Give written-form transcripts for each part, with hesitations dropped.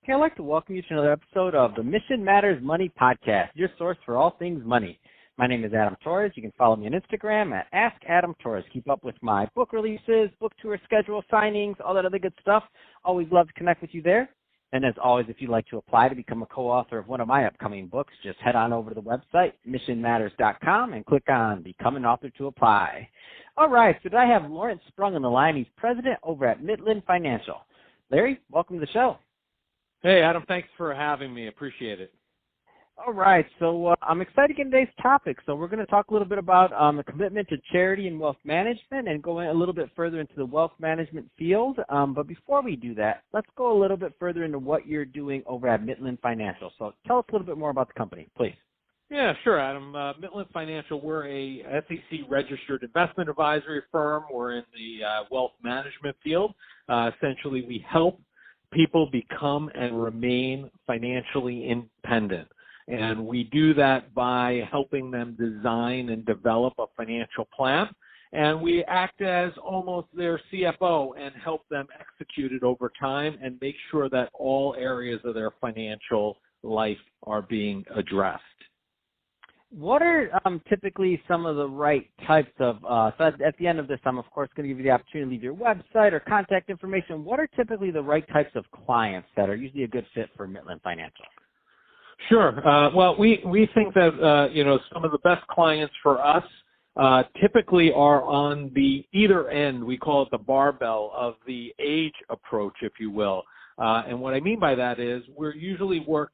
Hey, I'd like to welcome you to another episode of the Mission Matters Money Podcast, your source for all things money. My name is Adam Torres. You can follow me on Instagram at AskAdamTorres. Keep up with my book releases, book tour schedule, signings, all that other good stuff. Always love to connect with you there. And as always, if you'd like to apply to become a co-author of one of my upcoming books, just head on over to the website, missionmatters.com, and click on Become an Author to apply. All right, so today I have Lawrence Sprung on the line. He's president over at Mitlin Financial. Larry, welcome to the show. Hey, Adam, thanks for having me. Appreciate it. All right, so I'm excited to get today's topic. So we're going to talk a little bit about the commitment to charity and wealth management and go a little bit further into the wealth management field. But before we do that, let's go a little bit further into what you're doing over at Mitlin Financial. So tell us a little bit more about the company, please. Yeah, sure, Adam. Mitlin Financial, we're a SEC-registered investment advisory firm. We're in the wealth management field. Essentially, we help people become and remain financially independent. And we do that by helping them design and develop a financial plan. And we act as almost their CFO and help them execute it over time and make sure that all areas of their financial life are being addressed. What are typically some of the right types of, so at the end of this, I'm of course going to give you the opportunity to leave your website or contact information. What are typically the right types of clients that are usually a good fit for Mitlin Financial? Sure. Well, we think that, some of the best clients for us typically are on the either end. We call it the barbell of the age approach, if you will. And what I mean by that is we usually work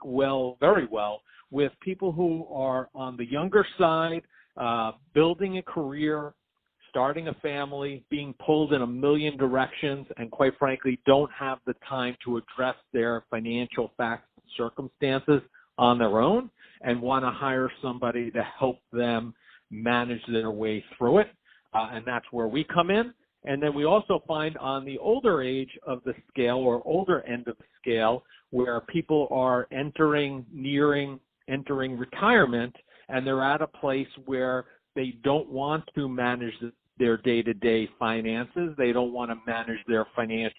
very well, with people who are on the younger side, building a career, starting a family, being pulled in a million directions, and quite frankly, don't have the time to address their financial facts and circumstances on their own and want to hire somebody to help them manage their way through it. And that's where we come in. And then we also find on the older age of the scale or older end of the scale where people are entering retirement and they're at a place where they don't want to manage their day-to-day finances. They don't want to manage their financial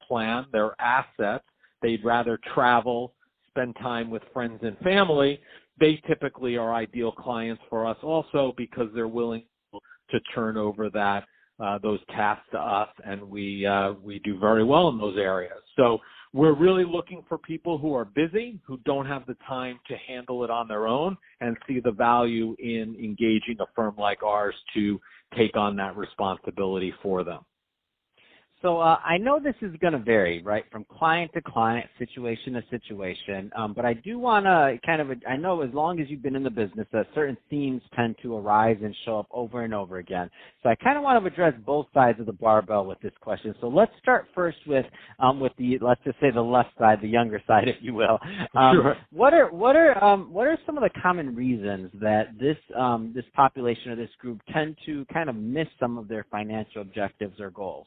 plan, their assets. They'd rather travel, spend time with friends and family. They typically are ideal clients for us also because they're willing to turn over those tasks to us, and we do very well in those areas. So we're really looking for people who are busy, who don't have the time to handle it on their own, and see the value in engaging a firm like ours to take on that responsibility for them. So I know this is going to vary, right, from client to client, situation to situation, but I do want to I know as long as you've been in the business that certain themes tend to arise and show up over and over again. So I kind of want to address both sides of the barbell with this question. So let's start first with let's just say the left side, the younger side, if you will. Sure. What are some of the common reasons that this population or this group tend to kind of miss some of their financial objectives or goals?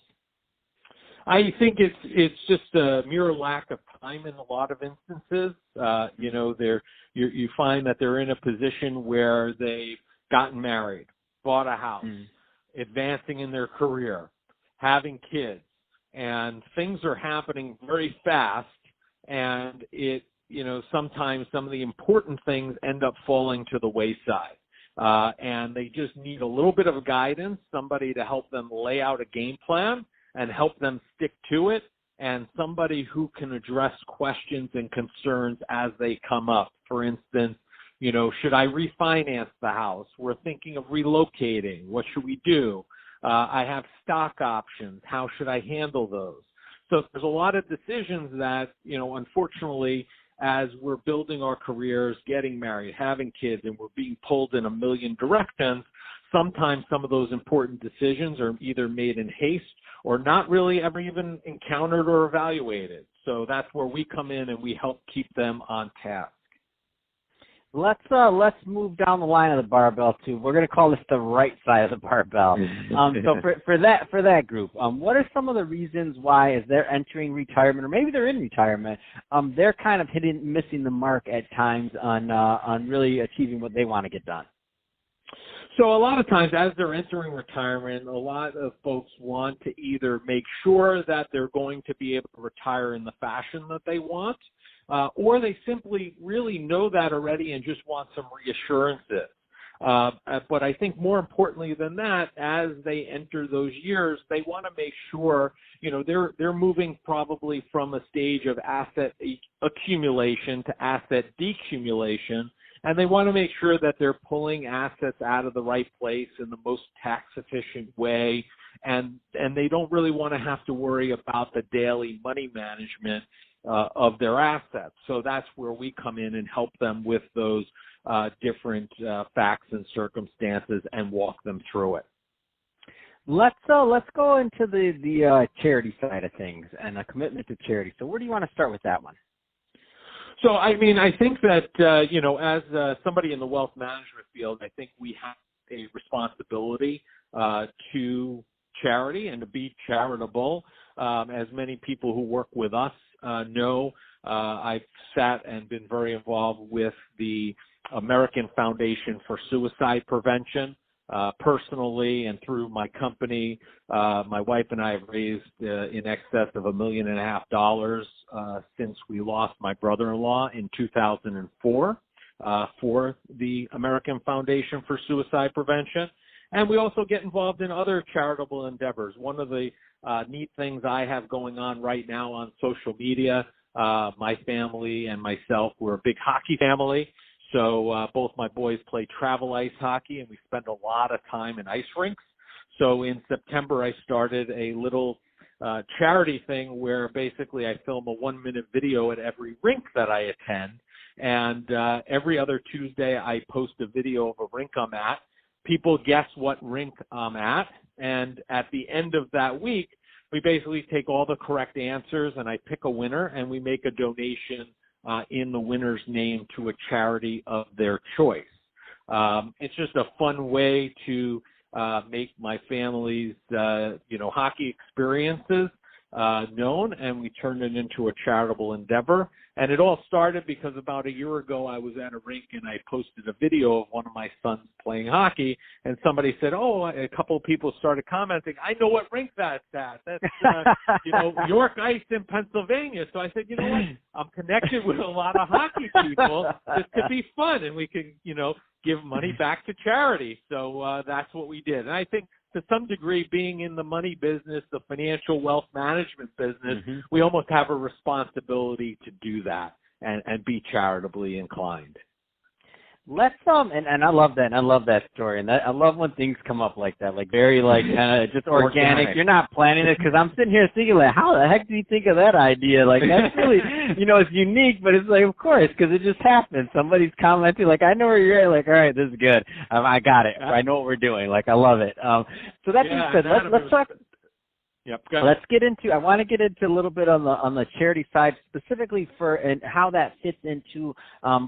I think it's just a mere lack of time in a lot of instances. You find that they're in a position where they've gotten married, bought a house, advancing in their career, having kids, and things are happening very fast. And sometimes some of the important things end up falling to the wayside. And they just need a little bit of guidance, somebody to help them lay out a game plan and help them stick to it, and somebody who can address questions and concerns as they come up. For instance, should I refinance the house? We're thinking of relocating. What should we do? I have stock options. How should I handle those? So there's a lot of decisions that, unfortunately, as we're building our careers, getting married, having kids, and we're being pulled in a million directions, sometimes some of those important decisions are either made in haste or not really ever even encountered or evaluated. So that's where we come in and we help keep them on task. Let's move down the line of the barbell too. We're going to call this the right side of the barbell. So for that group, what are some of the reasons why, as they're entering retirement, or maybe they're in retirement, they're kind of missing the mark at times on really achieving what they want to get done? So a lot of times as they're entering retirement, a lot of folks want to either make sure that they're going to be able to retire in the fashion that they want, or they simply really know that already and just want some reassurances. But I think more importantly than that, as they enter those years, they want to make sure, they're moving probably from a stage of asset accumulation to asset decumulation, and they want to make sure that they're pulling assets out of the right place in the most tax efficient way, and they don't really want to have to worry about the daily money management of their assets. So that's where we come in and help them with those different facts and circumstances and walk them through it. Let's go into the charity side of things and a commitment to charity. So where do you want to start with that one? So, I think that, as somebody in the wealth management field, I think we have a responsibility to charity and to be charitable. As many people who work with us know, I've sat and been very involved with the American Foundation for Suicide Prevention. Personally and through my company, my wife and I have raised in excess of $1.5 million since we lost my brother-in-law in 2004 for the American Foundation for Suicide Prevention. And we also get involved in other charitable endeavors. One of the neat things I have going on right now on social media, my family and myself, we're a big hockey family. So both my boys play travel ice hockey, and we spend a lot of time in ice rinks. So in September, I started a little charity thing where basically I film a 1-minute video at every rink that I attend. And every other Tuesday, I post a video of a rink I'm at. People guess what rink I'm at. And at the end of that week, we basically take all the correct answers, and I pick a winner, and we make a donation in the winner's name to a charity of their choice. It's just a fun way to make my family's, hockey experiences known, and we turned it into a charitable endeavor. And it all started because about a year ago, I was at a rink and I posted a video of one of my sons playing hockey, and somebody said, a couple of people started commenting, I know what rink that's at. That's, York Ice in Pennsylvania. So I said, you know what? I'm connected with a lot of hockey people. This could be fun, and we can, give money back to charity. So that's what we did. And I think to some degree, being in the money business, the financial wealth management business, we almost have a responsibility to do that and be charitably inclined. Let's and I love that, and I love that story, and I love when things come up like that, like very kind of just organic. You're not planning it, because I'm sitting here thinking like, how the heck do you think of that idea? Like that's really, it's unique, but it's like, of course, because it just happened. Somebody's commenting like, I know where you're at. Like, all right, this is good. I got it. I know what we're doing. Like, I love it. So that being said, let's talk. Yep. Let's get into. I want to get into a little bit on the charity side, specifically and how that fits into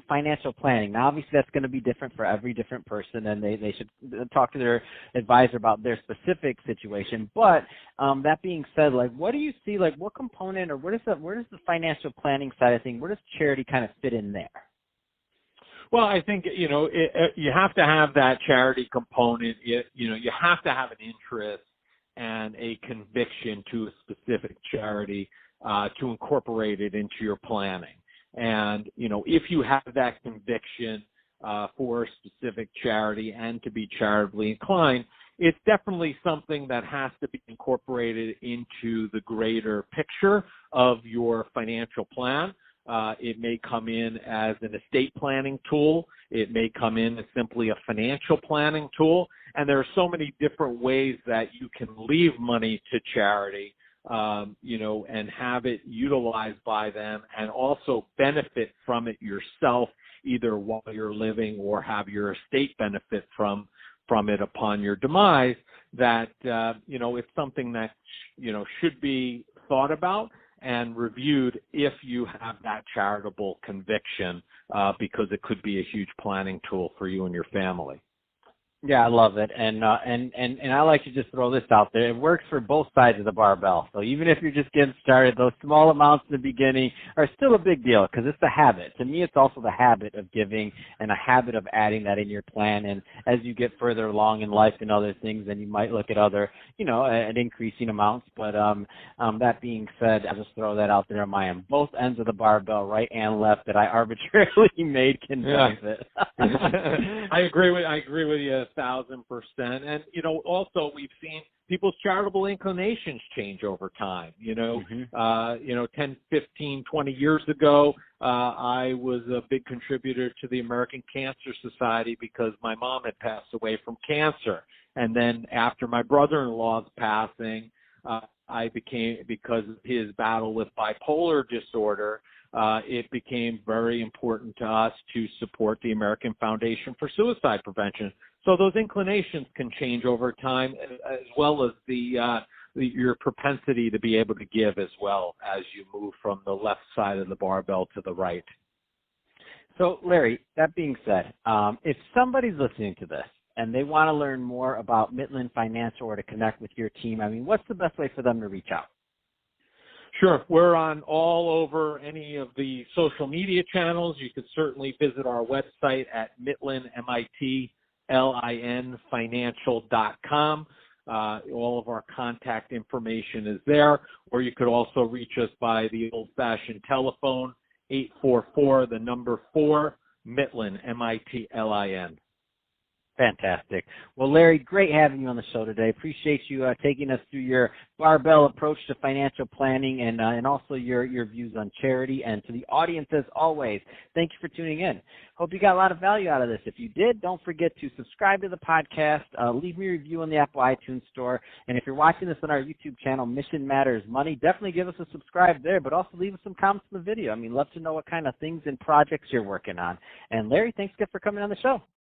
financial planning. Now, obviously, that's going to be different for every different person, and they should talk to their advisor about their specific situation. But that being said, like, what do you see? Like, what component, or where does the financial planning side of things? Where does charity kind of fit in there? Well, I think you have to have that charity component. You have to have an interest and a conviction to a specific charity to incorporate it into your planning. And, if you have that conviction for a specific charity and to be charitably inclined, it's definitely something that has to be incorporated into the greater picture of your financial plan. It may come in as an estate planning tool. It may come in as simply a financial planning tool. And there are so many different ways that you can leave money to charity, and have it utilized by them and also benefit from it yourself, either while you're living or have your estate benefit from it upon your demise, that, it's something that, should be thought about and reviewed if you have that charitable conviction, because it could be a huge planning tool for you and your family. Yeah, I love it, and I like to just throw this out there. It works for both sides of the barbell. So even if you're just getting started, those small amounts in the beginning are still a big deal because it's a habit. To me, it's also the habit of giving and a habit of adding that in your plan. And as you get further along in life and other things, then you might look at other, at increasing amounts. But that being said, I'll just throw that out there on my end. Both ends of the barbell, right and left, that I arbitrarily made can benefit. I agree with you 1,000%. And, also we've seen people's charitable inclinations change over time. 10, 15, 20 years ago, I was a big contributor to the American Cancer Society because my mom had passed away from cancer. And then after my brother-in-law's passing, because of his battle with bipolar disorder, it became very important to us to support the American Foundation for Suicide Prevention. So those inclinations can change over time, as well as your propensity to be able to give as well as you move from the left side of the barbell to the right. So, Larry, that being said, if somebody's listening to this and they want to learn more about Mitlin Financial or to connect with your team, what's the best way for them to reach out? Sure. We're on all over any of the social media channels. You could certainly visit our website at Mitlin, MITLIN financial.com. All of our contact information is there, or you could also reach us by the old-fashioned telephone, 844, Mitlin, MITLIN. Fantastic. Well, Larry, great having you on the show today. Appreciate you taking us through your barbell approach to financial planning and also your views on charity. And to the audience, as always, thank you for tuning in. Hope you got a lot of value out of this. If you did, don't forget to subscribe to the podcast, leave me a review on the Apple iTunes Store. And if you're watching this on our YouTube channel, Mission Matters Money, definitely give us a subscribe there, but also leave us some comments in the video. Love to know what kind of things and projects you're working on. And Larry, thanks again for coming on the show.